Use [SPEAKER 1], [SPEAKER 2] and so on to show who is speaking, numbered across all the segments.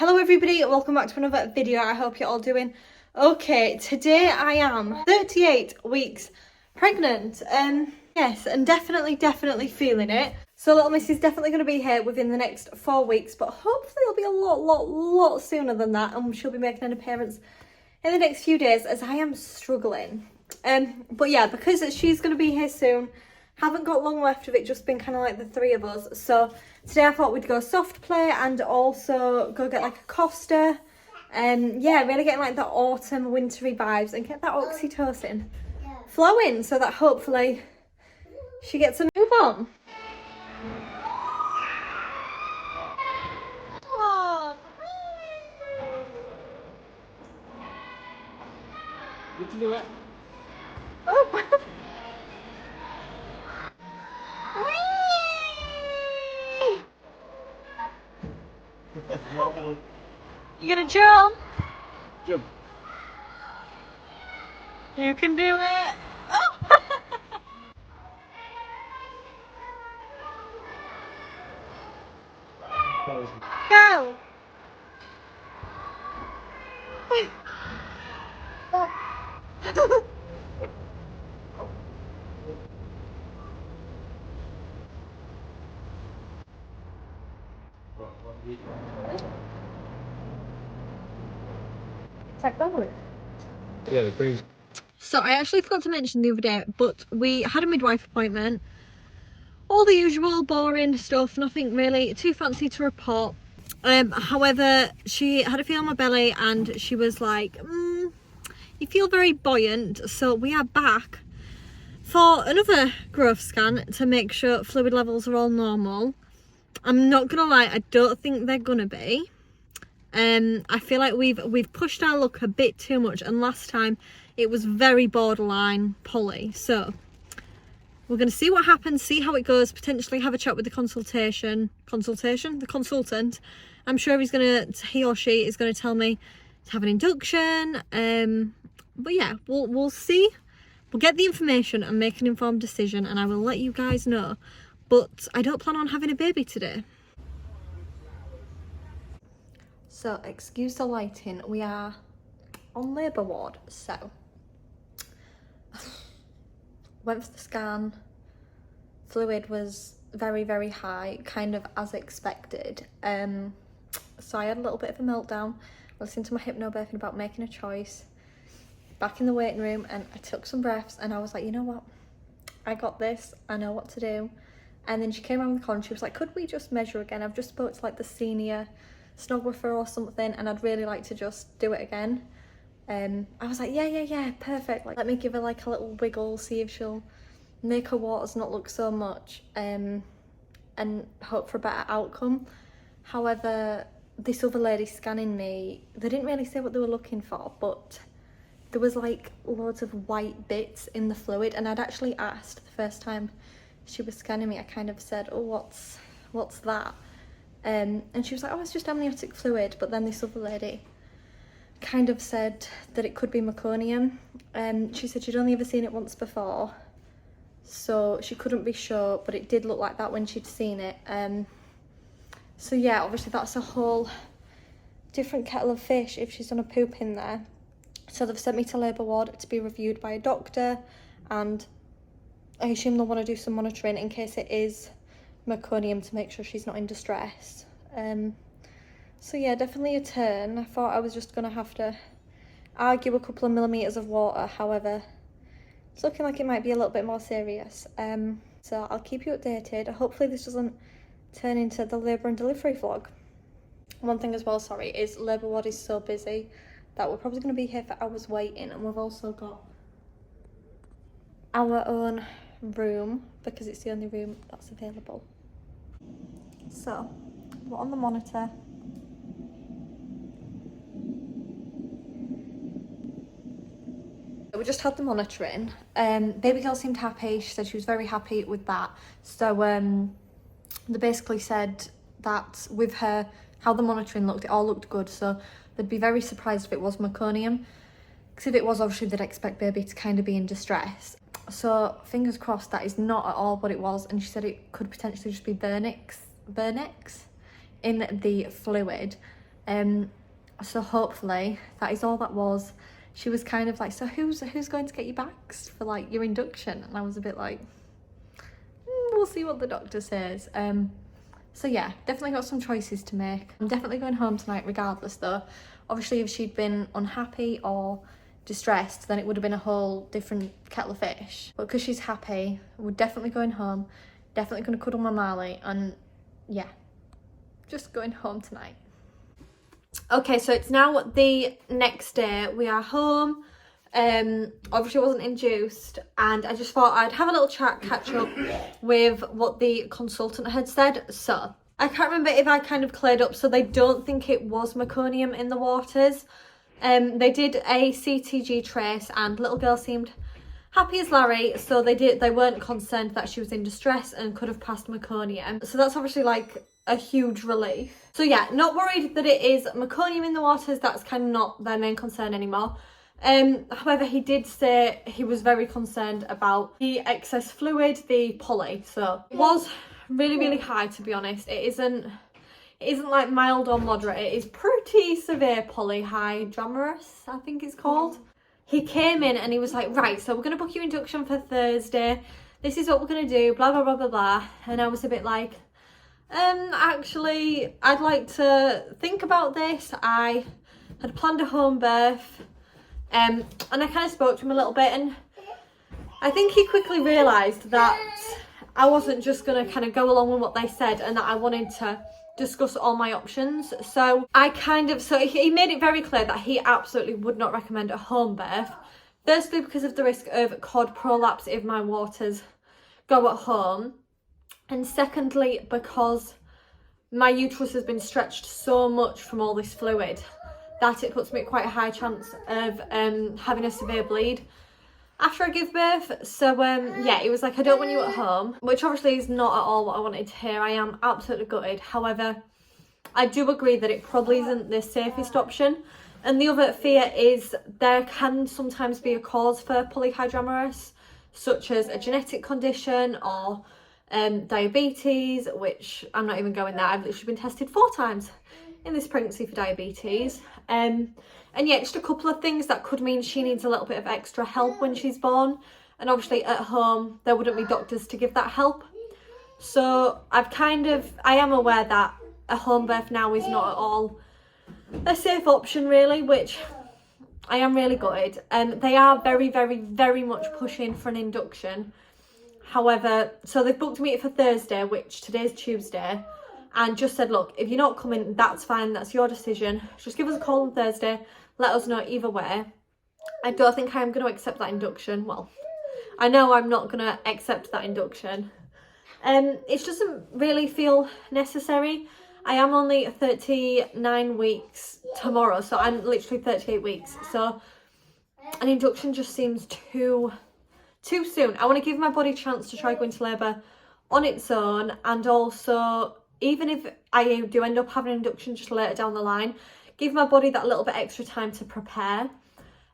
[SPEAKER 1] Hello everybody, welcome back to another video. I hope you're all doing okay. Today I am 38 weeks pregnant. Yes, and definitely feeling it. So little miss is definitely going to be here within the next 4 weeks, but hopefully it'll be a lot sooner than that, and she'll be making an appearance in the next few days as I am struggling. But yeah, because she's going to be here soon, haven't got long left of it, just been kind of like the three of us. So today I thought we'd go soft play and also go get like a Costa. Yeah, really getting like the autumn wintry vibes and get that oxytocin flowing so that hopefully she gets a move on.
[SPEAKER 2] You can do it.
[SPEAKER 1] Oh. You gonna jump?
[SPEAKER 2] Jump.
[SPEAKER 1] You can do it. Oh. Go.
[SPEAKER 2] Yeah, the cream.
[SPEAKER 1] So I actually forgot to mention the other day, but we had a midwife appointment. All the usual boring stuff, nothing really too fancy to report. However, she had a feel on my belly and she was like, you feel very buoyant. So we are back for another growth scan to make sure fluid levels are all normal. I'm not gonna lie, I don't think they're gonna be. I feel like we've pushed our luck a bit too much, and last time it was very borderline poly. So we're going to see what happens, see how it goes, potentially have a chat with the the consultant. I'm sure he or she is going to tell me to have an induction. But yeah, we'll see. We'll get the information and make an informed decision, and I will let you guys know. But I don't plan on having a baby today. So excuse the lighting, we are on labour ward. So went for the scan, fluid was very high, kind of as expected. So I had a little bit of a meltdown, listening to my hypnobirthing about making a choice, back in the waiting room, and I took some breaths and I was like, you know what, I got this, I know what to do. And then she came around the corner, she was like, could we just measure again? I've just spoke to like the senior sonographer or something and I'd really like to just do it again. I was like, yeah, perfect. Like, let me give her like a little wiggle, see if she'll make her waters not look so much, and hope for a better outcome. However, this other lady scanning me, they didn't really say what they were looking for, but there was like loads of white bits in the fluid, and I'd actually asked the first time she was scanning me, I kind of said, oh, what's that? And she was like, oh, it's just amniotic fluid. But then this other lady kind of said that it could be meconium. She said she'd only ever seen it once before, so she couldn't be sure, but it did look like that when she'd seen it. So yeah, obviously that's a whole different kettle of fish if she's done a poop in there. So they've sent me to labour ward to be reviewed by a doctor, and I assume they'll want to do some monitoring in case it is meconium to make sure she's not in distress. So yeah, definitely a turn. I thought I was just gonna have to argue a couple of millimeters of water, however it's looking like it might be a little bit more serious. So I'll keep you updated. Hopefully this doesn't turn into the labour and delivery vlog. One thing as well, sorry, is labour ward is so busy that we're probably going to be here for hours waiting, and we've also got our own room because it's the only room that's available. So we're on the monitor. We just had the monitoring. Baby girl seemed happy. She said she was very happy with that. So they basically said that with her, how the monitoring looked, it all looked good. So they'd be very surprised if it was meconium, because if it was, obviously they'd expect baby to kind of be in distress. So fingers crossed that is not at all what it was. And she said it could potentially just be vernix in the fluid. So hopefully that is all that was. She was kind of like, so who's going to get you bags for like your induction? And I was a bit like, we'll see what the doctor says. So yeah, definitely got some choices to make. I'm definitely going home tonight regardless though. Obviously if she'd been unhappy or distressed, then it would have been a whole different kettle of fish. But because she's happy, we're definitely going home. Definitely going to cuddle my Marley, and yeah, just going home tonight. Okay, so it's now the next day. We are home. Obviously wasn't induced, and I just thought I'd have a little chat, catch up with what the consultant had said. So I can't remember if I kind of cleared up, so they don't think it was meconium in the waters. They did a CTG trace and little girl seemed happy as Larry, so they weren't concerned that she was in distress and could have passed meconium. So that's obviously like a huge relief. So yeah, not worried that it is meconium in the waters. That's kind of not their main concern anymore. However, he did say he was very concerned about the excess fluid, the poly. So it was really, really high, to be honest. It isn't like mild or moderate. It is pretty severe polyhydramnios, I think it's called. He came in and he was like, right, so we're going to book you induction for Thursday. This is what we're going to do, blah, blah, blah, blah, blah. And I was a bit like, actually, I'd like to think about this. I had planned a home birth. And I kind of spoke to him a little bit, and I think he quickly realised that I wasn't just going to kind of go along with what they said, and that I wanted to discuss all my options. So he made it very clear that he absolutely would not recommend a home birth. Firstly, because of the risk of cord prolapse if my waters go at home. And secondly, because my uterus has been stretched so much from all this fluid that it puts me at quite a high chance of having a severe bleed after I give birth. So yeah, it was like, I don't want you at home, which obviously is not at all what I wanted to hear. I am absolutely gutted. However, I do agree that it probably isn't the safest option. And the other fear is there can sometimes be a cause for polyhydramnios, such as a genetic condition or diabetes, which I'm not even going there. I've literally been tested 4 times in this pregnancy for diabetes. And yeah, just a couple of things that could mean she needs a little bit of extra help when she's born. And obviously at home, there wouldn't be doctors to give that help. So I am aware that a home birth now is not at all a safe option really, which I am really gutted. They are very, very, very much pushing for an induction. However, so they've booked me for Thursday, which today's Tuesday, and just said, look, if you're not coming, that's fine, that's your decision. Just give us a call on Thursday, let us know either way. I don't think I'm going to accept that induction. Well, I know I'm not going to accept that induction. It doesn't really feel necessary. I am only 39 weeks tomorrow, so I'm literally 38 weeks. So an induction just seems too soon. I want to give my body a chance to try going to labour on its own, and also, even if I do end up having an induction just later down the line, give my body that little bit extra time to prepare.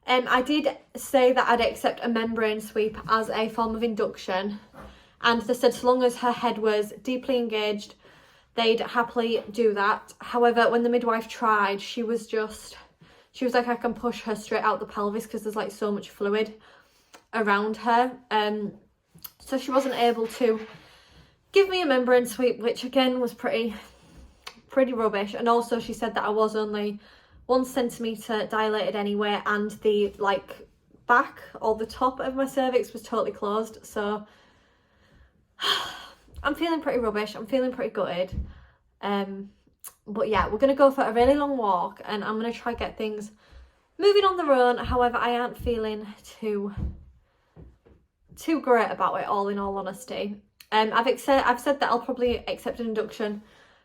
[SPEAKER 1] I did say that I'd accept a membrane sweep as a form of induction, and they said so long as her head was deeply engaged, they'd happily do that. However, when the midwife tried, she was like, I can push her straight out the pelvis because there's like so much fluid around her. So she wasn't able to give me a membrane sweep, which again was pretty rubbish. And also she said that I was only 1 centimetre dilated anyway, and the like back or the top of my cervix was totally closed. So I'm feeling pretty rubbish. I'm feeling pretty gutted. But yeah, we're going to go for a really long walk, and I'm going to try get things moving on their own. However, I aren't feeling too great about it all, in all honesty. I've said that I'll probably accept an induction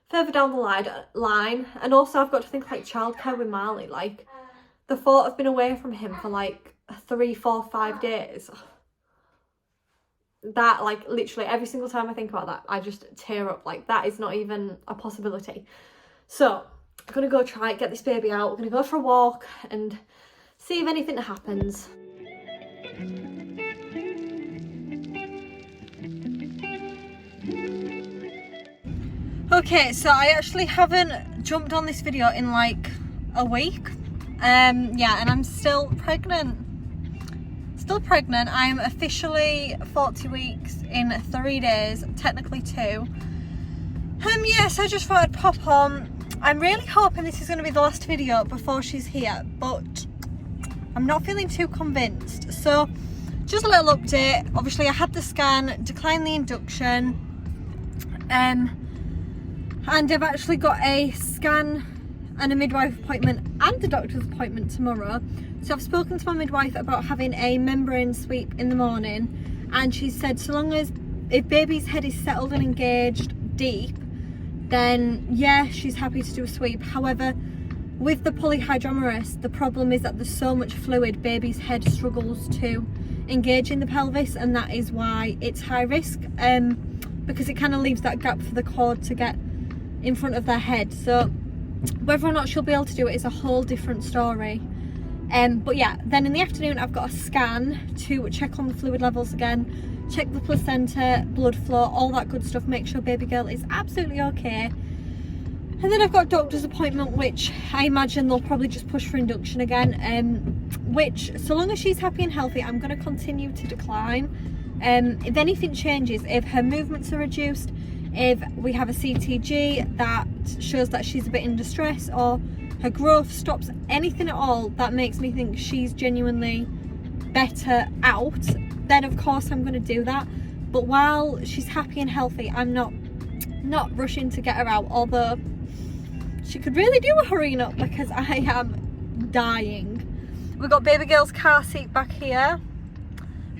[SPEAKER 1] further down the line, and also I've got to think like childcare with Marley. Like the thought of being away from him for like 3, 4, 5 days, that like literally every single time I think about that I just tear up. Like that is not even a possibility. So I'm gonna go try get this baby out. We're gonna go for a walk and see if anything happens. Okay, so I actually haven't jumped on this video in like a week. Yeah, and I'm still pregnant. I'm officially 40 weeks in 3 days, technically 2. Yeah, so I just thought I'd pop on. I'm really hoping this is going to be the last video before she's here, but I'm not feeling too convinced. So just a little update. Obviously I had the scan, declined the induction, and I've actually got a scan and a midwife appointment and the doctor's appointment tomorrow. So I've spoken to my midwife about having a membrane sweep in the morning, and she said so long as if baby's head is settled and engaged deep, then yeah, she's happy to do a sweep. However, with the polyhydramnios, the problem is that there's so much fluid, baby's head struggles to engage in the pelvis, and that is why it's high risk, because it kind of leaves that gap for the cord to get in front of their head. So whether or not she'll be able to do it is a whole different story. But yeah, then in the afternoon I've got a scan to check on the fluid levels again, check the placenta, blood flow, all that good stuff, make sure baby girl is absolutely okay. And then I've got a doctor's appointment, which I imagine they'll probably just push for induction again, which so long as she's happy and healthy, I'm going to continue to decline. If anything changes, if her movements are reduced, if we have a CTG that shows that she's a bit in distress, or her growth stops, anything at all that makes me think she's genuinely better out, then of course I'm going to do that. But while she's happy and healthy, I'm not rushing to get her out, although she could really do a hurrying up because I am dying. We've got baby girl's car seat back here.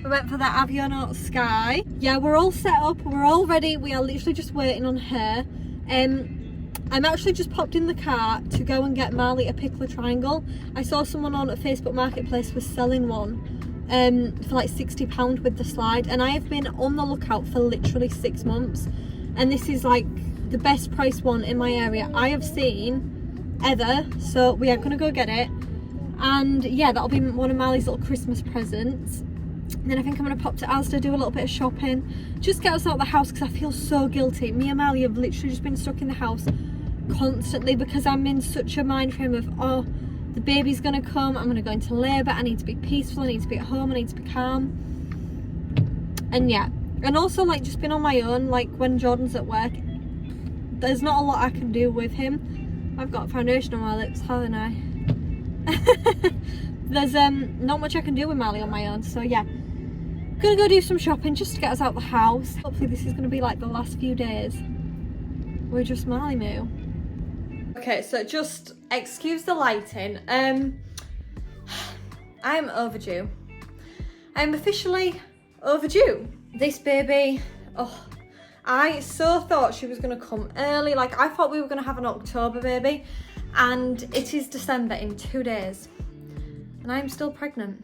[SPEAKER 1] We went for that Avionaut Sky. Yeah, we're all set up, we're all ready. We are literally just waiting on her. I'm actually just popped in the car to go and get Marley a pickler triangle. I saw someone on a Facebook Marketplace was selling one for like £60 with the slide, and I have been on the lookout for literally 6 months, and this is like the best price one in my area I have seen ever. So we are gonna go get it, and yeah, that'll be one of Marley's little Christmas presents. And then I think I'm gonna pop to Asda, do a little bit of shopping, just get us out of the house because I feel so guilty. Me and Marley have literally just been stuck in the house constantly because I'm in such a mind frame of, oh, the baby's gonna come, I'm gonna go into labour, I need to be peaceful, I need to be at home, I need to be calm. And yeah, and also like just being on my own, like when Jordan's at work, there's not a lot I can do with him. I've got foundation on my lips, haven't I? There's not much I can do with Marley on my own. So yeah, gonna go do some shopping just to get us out the house. Hopefully this is gonna be like the last few days we're just Marley moo. Okay, so just excuse the lighting. I am overdue. I'm officially overdue. This baby, oh, I so thought she was gonna come early. Like I thought we were gonna have an October baby, and it is December in 2 days, and I'm still pregnant.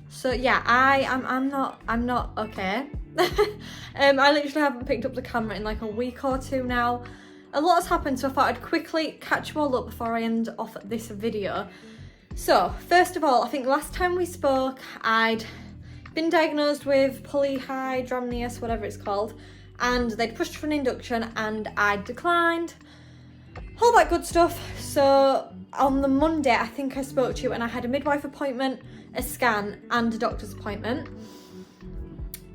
[SPEAKER 1] So yeah, I'm not okay. I literally haven't picked up the camera in like a week or 2 now. A lot has happened, so I thought I'd quickly catch you all up before I end off this video. So first of all, I think last time we spoke, I'd been diagnosed with polyhydramnios, whatever it's called, and they'd pushed for an induction and I declined. All that good stuff. So on the Monday, I think I spoke to you, and I had a midwife appointment, a scan and a doctor's appointment.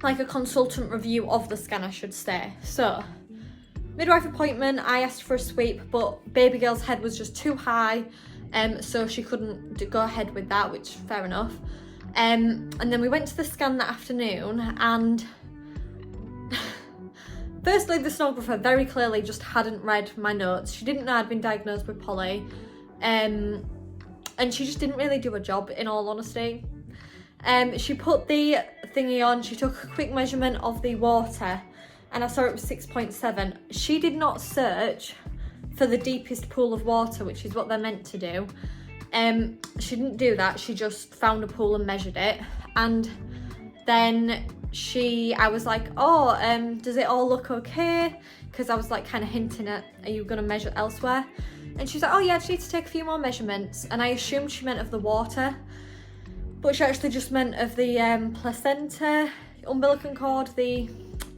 [SPEAKER 1] Like a consultant review of the scan, I should say. So midwife appointment, I asked for a sweep, but baby girl's head was just too high, so she couldn't go ahead with that, which fair enough. And then we went to the scan that afternoon, and firstly, the sonographer very clearly just hadn't read my notes. She didn't know I'd been diagnosed with poly, and she just didn't really do a job, in all honesty. She put the thingy on, she took a quick measurement of the water, and I saw it was 6.7. She did not search for the deepest pool of water, which is what they're meant to do. She didn't do that, she just found a pool and measured it. And then I was like, oh, does it all look okay? Because I was like kind of hinting at, are you gonna measure elsewhere? And she's like, oh yeah, I just need to take a few more measurements. And I assumed she meant of the water, but she actually just meant of the placenta, umbilical cord, the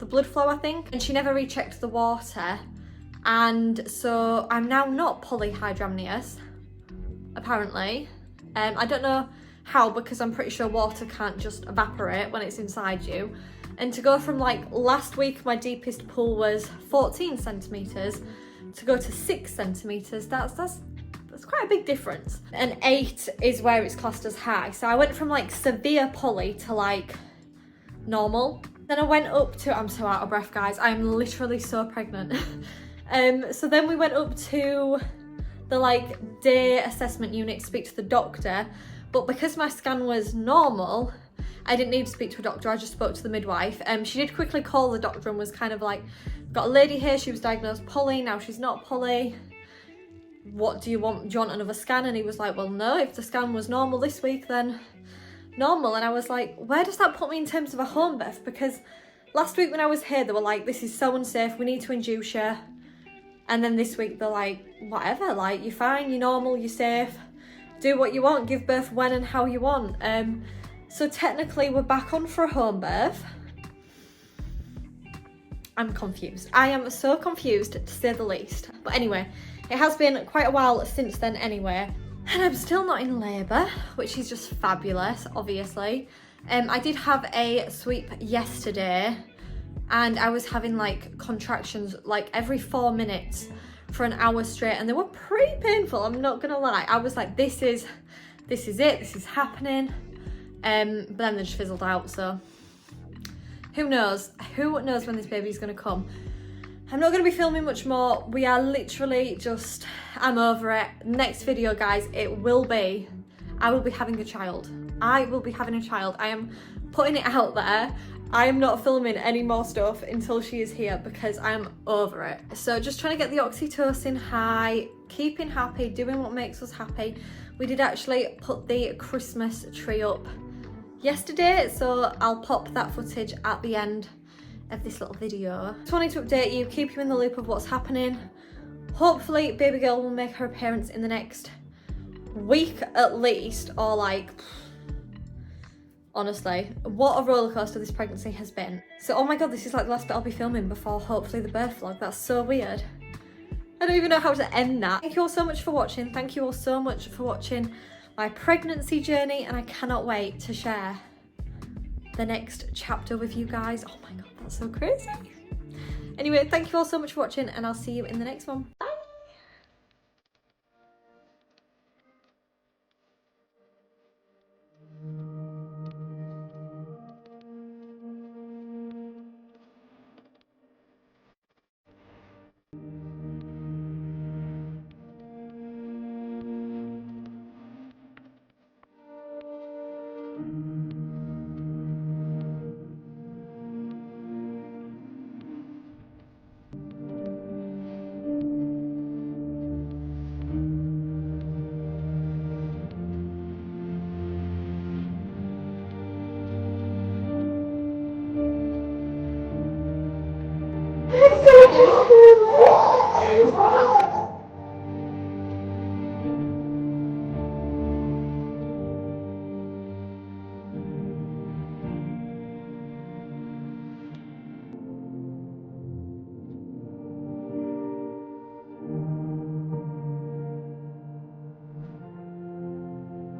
[SPEAKER 1] blood flow, I think. And she never rechecked the water. And so I'm now not polyhydramnious, apparently. I don't know how, because I'm pretty sure water can't just evaporate when it's inside you. And to go from, like, last week my deepest pool was 14 centimetres to go to 6 centimetres, that's quite a big difference. And 8 is where it's classed as high. So I went from, like, severe poly to, like, normal. Then I went up to, I'm so out of breath, guys, I'm literally so pregnant. So then we went up to the, like, day assessment unit to speak to the doctor, but because my scan was normal, I didn't need to speak to a doctor, I just spoke to the midwife. She did quickly call the doctor and was kind of like, got a lady here, she was diagnosed poly, now she's not poly. What do you want? Do you want another scan? And he was like, well, no, if the scan was normal this week, then normal. And I was like, where does that put me in terms of a home birth? Because last week when I was here, they were like, this is so unsafe, we need to induce you. And then this week they're like, whatever, like, you're fine, you're normal, you're safe, do what you want, give birth when and how you want. So technically we're back on for a home birth. I'm confused. I am so confused, to say the least. But anyway, it has been quite a while since then anyway. And I'm still not in labour, which is just fabulous, obviously. I did have a sweep yesterday, and I was having, like, contractions like every 4 minutes for an hour straight, and they were pretty painful, I'm not gonna lie. I was like, this is it, this is happening. But then they just fizzled out, so who knows when this baby's gonna come. I'm not gonna be filming much more. We are literally just, I'm over it. Next video, guys, I will be having a child. I will be having a child. I am putting it out there. I am not filming any more stuff until she is here because I'm over it. So just trying to get the oxytocin high, keeping happy, doing what makes us happy. We did actually put the Christmas tree up yesterday, so I'll pop that footage at the end of this little video. Just wanted to update you, keep you in the loop of what's happening. Hopefully baby girl will make her appearance in the next week at least, or like, honestly, what a roller coaster this pregnancy has been. So, oh my god, this is like the last bit I'll be filming before hopefully the birth vlog. That's so weird. I don't even know how to end that. Thank you all so much for watching. Thank you all so much for watching my pregnancy journey, and I cannot wait to share the next chapter with you guys. Oh my god, that's so crazy. Anyway, thank you all so much for watching, and I'll see you in the next one. Bye.